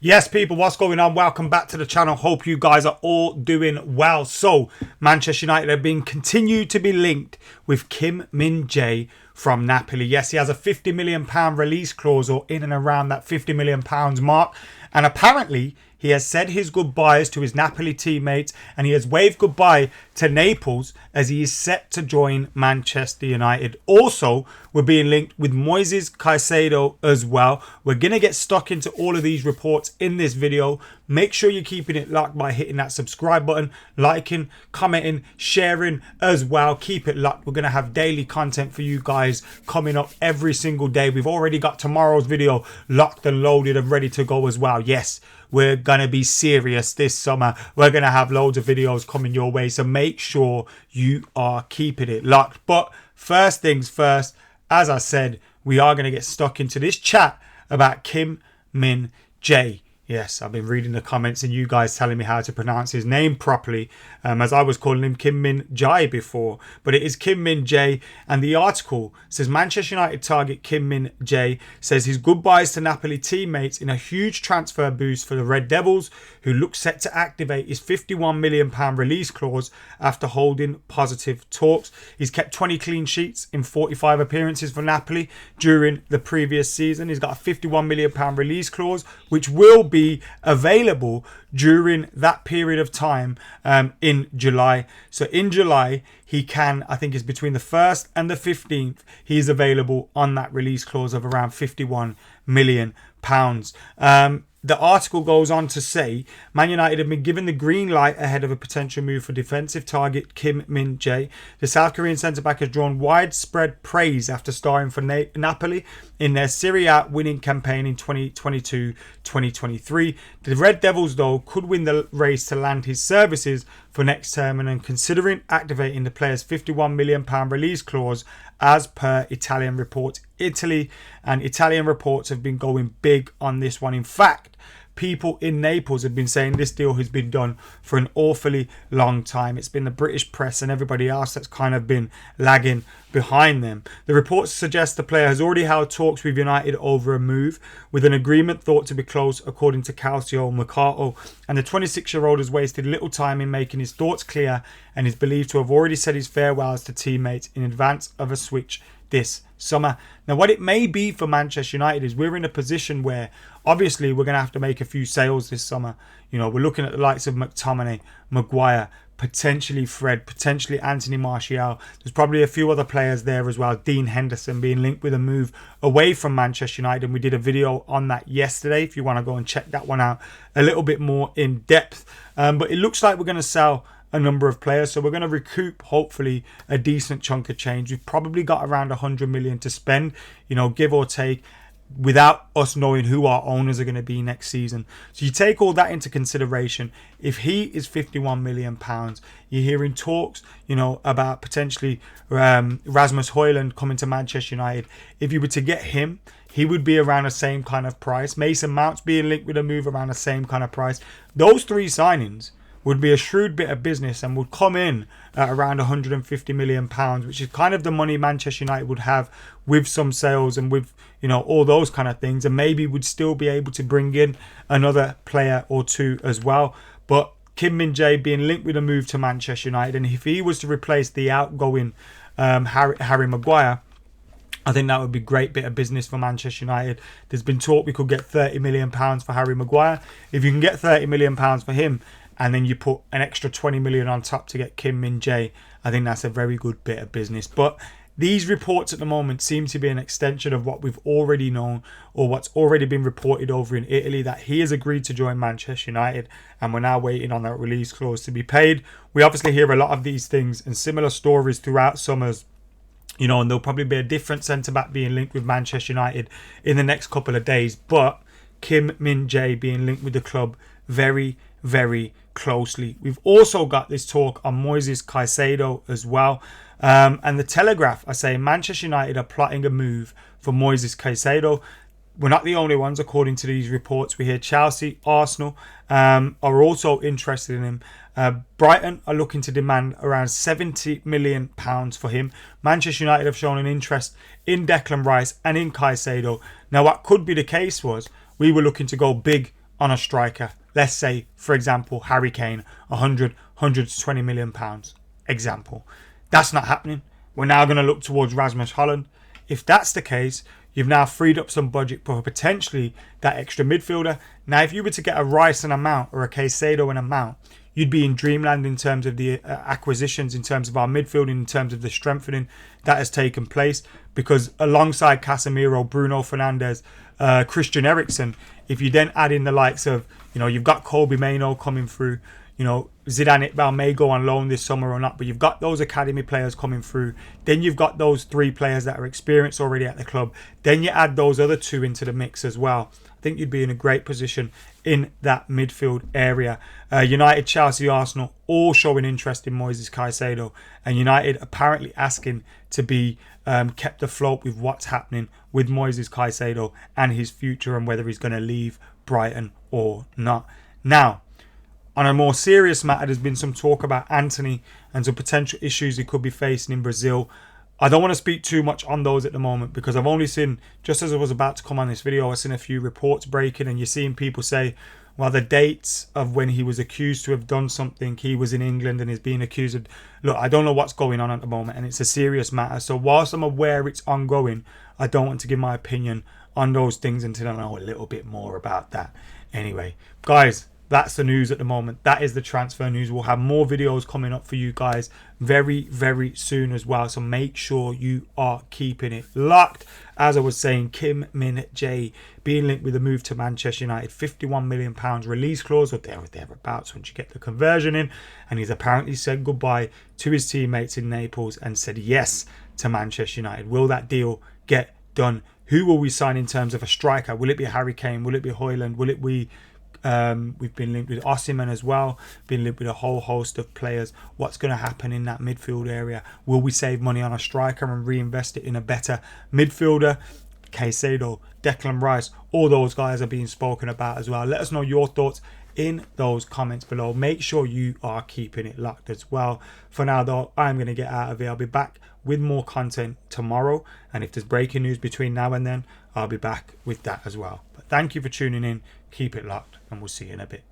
Yes, people, what's going on? Welcome back to the channel. Hope you guys are all doing well. So, Manchester United have been continued to be linked with Kim Min-Jae from Napoli. Yes, he has a £50 million release clause, or in and around that £50 million mark. And apparently, he has said his goodbyes to his Napoli teammates, and he has waved goodbye to Naples as he is set to join Manchester United. Also, we're being linked with Moises Casedo as well. We're going to get stuck into all of these reports in this video. Make sure you're keeping it locked by hitting that subscribe button, liking, commenting, sharing as well. Keep it locked. We're going to have daily content for you guys coming up every single day. We've already got tomorrow's video locked and loaded and ready to go as well. Yes, we're going to be serious this summer. We're going to have loads of videos coming your way. So make sure you are keeping it locked. But first things first, as I said, we are going to get stuck into this chat about Kim Min-Jae. Yes, I've been reading the comments and you guys telling me how to pronounce his name properly, as I was calling him Kim Min-Jae before, but it is Kim Min-Jae. And the article says Manchester United target Kim Min-Jae, says his goodbyes to Napoli teammates in a huge transfer boost for the Red Devils, who look set to activate his £51 million release clause after holding positive talks. He's kept 20 clean sheets in 45 appearances for Napoli during the previous season. He's got a £51 million release clause, which will be available during that period of time in July. So in July, he can, I think it's between the 1st and the 15th, he's available on that release clause of around £51 million. The article goes on to say Man United have been given the green light ahead of a potential move for defensive target Kim Min-Jae. The South Korean centre-back has drawn widespread praise after starring for Napoli in their Serie A winning campaign in 2022-2023. The Red Devils, though, could win the race to land his services for next term, and considering activating the player's £51 million release clause as per Italian reports. Italian reports have been going big on this one. In fact, people in Naples have been saying this deal has been done for an awfully long time. It's been the British press and everybody else that's kind of been lagging behind them. The reports suggest the player has already held talks with United over a move, with an agreement thought to be close according to McKola. And the 26-year-old has wasted little time in making his thoughts clear and is believed to have already said his farewells to teammates in advance of a switch this summer. Now, what it may be for Manchester United is we're in a position where obviously we're going to have to make a few sales this summer. You know, we're looking at the likes of McTominay, Maguire, potentially Fred, potentially Anthony Martial. There's probably a few other players there as well. Dean Henderson being linked with a move away from Manchester United, and we did a video on that yesterday if you want to go and check that one out a little bit more in depth. But it looks like we're going to sell a number of players, so we're going to recoup hopefully a decent chunk of change. We've probably got around 100 million to spend, you know, give or take, without us knowing who our owners are going to be next season. So you take all that into consideration. If he is £51 million, you're hearing talks, you know, about potentially Rasmus Holland coming to Manchester United. If you were to get him, he would be around the same kind of price. Mason Mount's being linked with a move around the same kind of price. Those three signings would be a shrewd bit of business and would come in at around £150 million, which is kind of the money Manchester United would have with some sales and with, you know, all those kind of things, and maybe would still be able to bring in another player or two as well. But Kim Min-Jae being linked with a move to Manchester United, and if he was to replace the outgoing Harry Maguire, I think that would be a great bit of business for Manchester United. There's been talk we could get £30 million for Harry Maguire. If you can get £30 million for him, and then you put an extra 20 million on top to get Kim Min-Jae, I think that's a very good bit of business. But these reports at the moment seem to be an extension of what we've already known, or what's already been reported over in Italy, that he has agreed to join Manchester United, and we're now waiting on that release clause to be paid. We obviously hear a lot of these things and similar stories throughout summers, you know, and there'll probably be a different centre-back being linked with Manchester United in the next couple of days. But Kim Min-Jae being linked with the club very, very closely. We've also got this talk on Moises Casedo as well. And the Telegraph are saying Manchester United are plotting a move for Moises Casedo. We're not the only ones, according to these reports. We hear Chelsea, Arsenal are also interested in him. Brighton are looking to demand around £70 million for him. Manchester United have shown an interest in Declan Rice and in Caicedo. Now, what could be the case was we were looking to go big on a striker. Let's say, for example, Harry Kane, 120 million pounds. Example. That's not happening. We're now going to look towards Rasmus Holland. If that's the case, you've now freed up some budget for potentially that extra midfielder. Now, if you were to get a Rice and a Mount or a Casedo and a Mount, you'd be in dreamland in terms of the acquisitions, in terms of our midfield, in terms of the strengthening that has taken place. Because alongside Casemiro, Bruno Fernandes, Christian Eriksen, if you then add in the likes of, you've got Kobe Mainoo coming through, Zidane Iqbal may go on loan this summer or not, but you've got those academy players coming through. Then you've got those 3 players that are experienced already at the club. Then you add those other 2 into the mix as well. I think you'd be in a great position in that midfield area. United, Chelsea, Arsenal all showing interest in Moises Casedo, and United apparently asking to be kept afloat with what's happening with Moises Casedo and his future, and whether he's going to leave Brighton or not. Now, on a more serious matter, there's been some talk about Antony and some potential issues he could be facing in Brazil. I don't want to speak too much on those at the moment, because I've only seen, just as I was about to come on this video, I've seen a few reports breaking, and you're seeing people say, well, the dates of when he was accused to have done something, he was in England and is being accused of... Look, I don't know what's going on at the moment, and it's a serious matter. So whilst I'm aware it's ongoing, I don't want to give my opinion on those things until I know a little bit more about that. Anyway, guys, that's the news at the moment. That is the transfer news. We'll have more videos coming up for you guys very, very soon as well. So make sure you are keeping it locked. As I was saying, Kim Min-Jae being linked with a move to Manchester United. £51 million release clause, or thereabouts once you get the conversion in. And he's apparently said goodbye to his teammates in Naples and said yes to Manchester United. Will that deal get done? Who will we sign in terms of a striker? Will it be Harry Kane? Will it be Højlund? Will it be... we've been linked with Osimhen as well, been linked with a whole host of players. What's going to happen in that midfield area? Will we save money on a striker and reinvest it in a better midfielder? Casedo, Declan Rice, all those guys are being spoken about as well. Let us know your thoughts in those comments below. Make sure you are keeping it locked as well. For now though, I'm going to get out of here. I'll be back with more content tomorrow, and if there's breaking news between now and then, I'll be back with that as well. But thank you for tuning in. Keep it locked, and we'll see you in a bit.